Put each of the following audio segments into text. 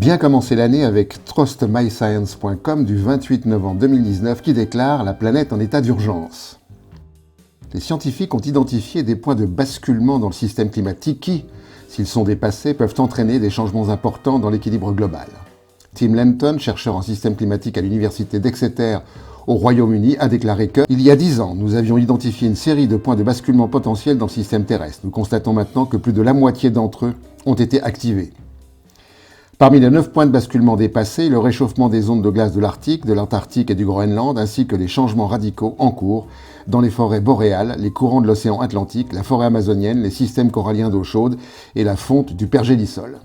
Bien commencer l'année avec trustmyscience.com du 28 novembre 2019 qui déclare la planète en état d'urgence. Les scientifiques ont identifié des points de basculement dans le système climatique qui, s'ils sont dépassés, peuvent entraîner des changements importants dans l'équilibre global. Tim Lenton, chercheur en système climatique à l'université d'Exeter au Royaume-Uni, a déclaré que « Il y a 10 ans, nous avions identifié une série de points de basculement potentiels dans le système terrestre. Nous constatons maintenant que plus de la moitié d'entre eux ont été activés. » Parmi les 9 points de basculement dépassés, le réchauffement des zones de glace de l'Arctique, de l'Antarctique et du Groenland, ainsi que les changements radicaux en cours dans les forêts boréales, les courants de l'océan Atlantique, la forêt amazonienne, les systèmes coralliens d'eau chaude et la fonte du pergélisol.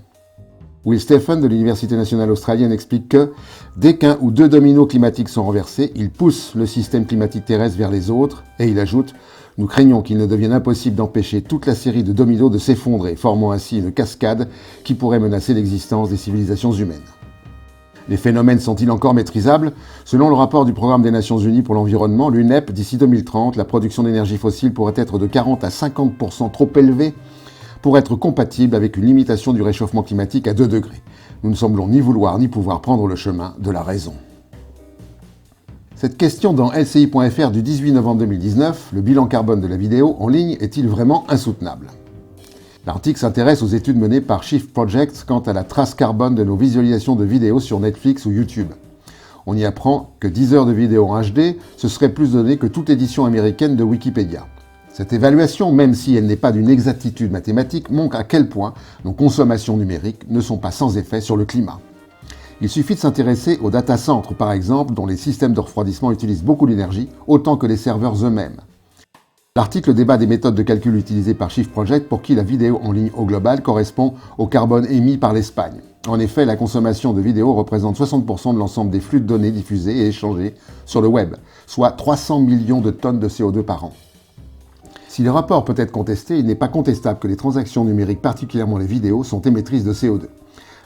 Will Stephen de l'Université nationale australienne explique que dès qu'un ou deux dominos climatiques sont renversés, ils poussent le système climatique terrestre vers les autres, et il ajoute « Nous craignons qu'il ne devienne impossible d'empêcher toute la série de dominos de s'effondrer, formant ainsi une cascade qui pourrait menacer l'existence des civilisations humaines. » Les phénomènes sont-ils encore maîtrisables? Selon le rapport du Programme des Nations Unies pour l'environnement, l'UNEP, d'ici 2030, la production d'énergie fossile pourrait être de 40 à 50% trop élevée pour être compatible avec une limitation du réchauffement climatique à 2 degrés. Nous ne semblons ni vouloir ni pouvoir prendre le chemin de la raison. Cette question dans LCI.fr du 18 novembre 2019, le bilan carbone de la vidéo en ligne est-il vraiment insoutenable? L'article s'intéresse aux études menées par Shift Project quant à la trace carbone de nos visualisations de vidéos sur Netflix ou YouTube. On y apprend que 10 heures de vidéo en HD, ce serait plus donné que toute édition américaine de Wikipédia. Cette évaluation, même si elle n'est pas d'une exactitude mathématique, montre à quel point nos consommations numériques ne sont pas sans effet sur le climat. Il suffit de s'intéresser aux data centers, par exemple, dont les systèmes de refroidissement utilisent beaucoup d'énergie, autant que les serveurs eux-mêmes. L'article débat des méthodes de calcul utilisées par Shift Project pour qui la vidéo en ligne au global correspond au carbone émis par l'Espagne. En effet, la consommation de vidéos représente 60% de l'ensemble des flux de données diffusés et échangés sur le web, soit 300 millions de tonnes de CO2 par an. Si le rapport peut être contesté, il n'est pas contestable que les transactions numériques, particulièrement les vidéos, sont émettrices de CO2.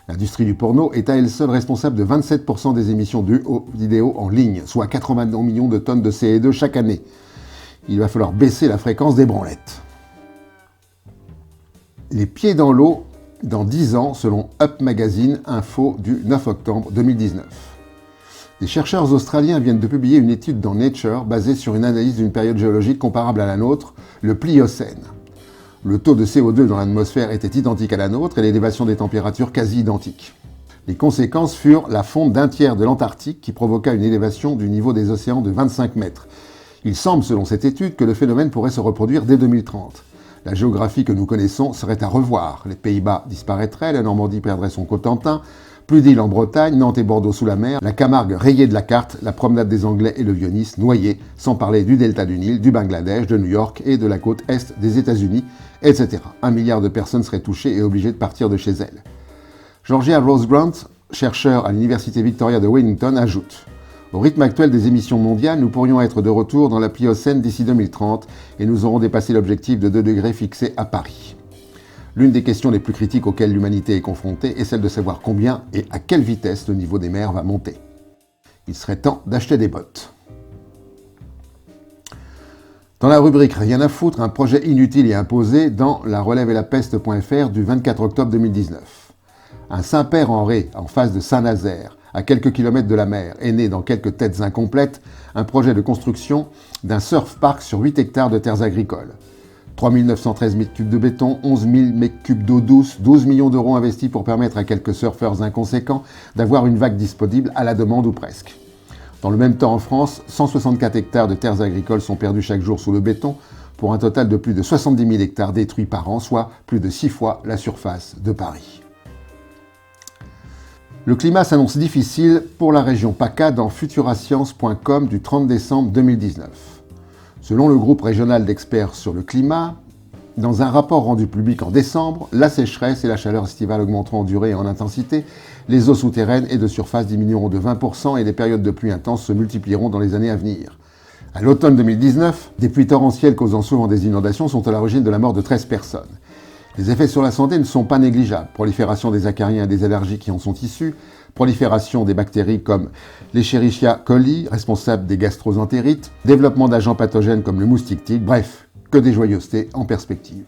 L'industrie du porno est à elle seule responsable de 27% des émissions dues aux vidéos en ligne, soit 80 millions de tonnes de CO2 chaque année. Il va falloir baisser la fréquence des branlettes. Les pieds dans l'eau dans 10 ans, selon Up Magazine, info du 9 octobre 2019. Des chercheurs australiens viennent de publier une étude dans Nature basée sur une analyse d'une période géologique comparable à la nôtre, le Pliocène. Le taux de CO2 dans l'atmosphère était identique à la nôtre et l'élévation des températures quasi identique. Les conséquences furent la fonte d'un tiers de l'Antarctique qui provoqua une élévation du niveau des océans de 25 mètres. Il semble, selon cette étude, que le phénomène pourrait se reproduire dès 2030. La géographie que nous connaissons serait à revoir. Les Pays-Bas disparaîtraient, la Normandie perdrait son Cotentin, plus d'îles en Bretagne, Nantes et Bordeaux sous la mer, la Camargue rayée de la carte, la promenade des Anglais et le Vieux-Nice noyés, sans parler du delta du Nil, du Bangladesh, de New York et de la côte est des États-Unis, etc. 1 milliard de personnes seraient touchées et obligées de partir de chez elles. Georgia Rose Grant, chercheur à l'Université Victoria de Wellington, ajoute « Au rythme actuel des émissions mondiales, nous pourrions être de retour dans la Pliocène d'ici 2030 et nous aurons dépassé l'objectif de 2 degrés fixé à Paris. » L'une des questions les plus critiques auxquelles l'humanité est confrontée est celle de savoir combien et à quelle vitesse le niveau des mers va monter. Il serait temps d'acheter des bottes. Dans la rubrique Rien à foutre, un projet inutile et imposé dans la relève-et-la-peste.fr du 24 octobre 2019. Un Saint-Père en Ré, en face de Saint-Nazaire, à quelques kilomètres de la mer, est né dans quelques têtes incomplètes un projet de construction d'un surf park sur 8 hectares de terres agricoles. 3 913 mètres cubes de béton, 11 000 mètres cubes d'eau douce, 12 millions d'euros investis pour permettre à quelques surfeurs inconséquents d'avoir une vague disponible à la demande ou presque. Dans le même temps en France, 164 hectares de terres agricoles sont perdus chaque jour sous le béton, pour un total de plus de 70 000 hectares détruits par an, soit plus de 6 fois la surface de Paris. Le climat s'annonce difficile pour la région PACA dans futurascience.com du 30 décembre 2019. Selon le groupe régional d'experts sur le climat, dans un rapport rendu public en décembre, la sécheresse et la chaleur estivale augmenteront en durée et en intensité, les eaux souterraines et de surface diminueront de 20% et les périodes de pluie intenses se multiplieront dans les années à venir. À l'automne 2019, des pluies torrentielles causant souvent des inondations sont à l'origine de la mort de 13 personnes. Les effets sur la santé ne sont pas négligeables. Prolifération des acariens et des allergies qui en sont issus, prolifération des bactéries comme l'Escherichia coli, responsable des gastroentérites, développement d'agents pathogènes comme le moustique tigre, bref, que des joyeusetés en perspective.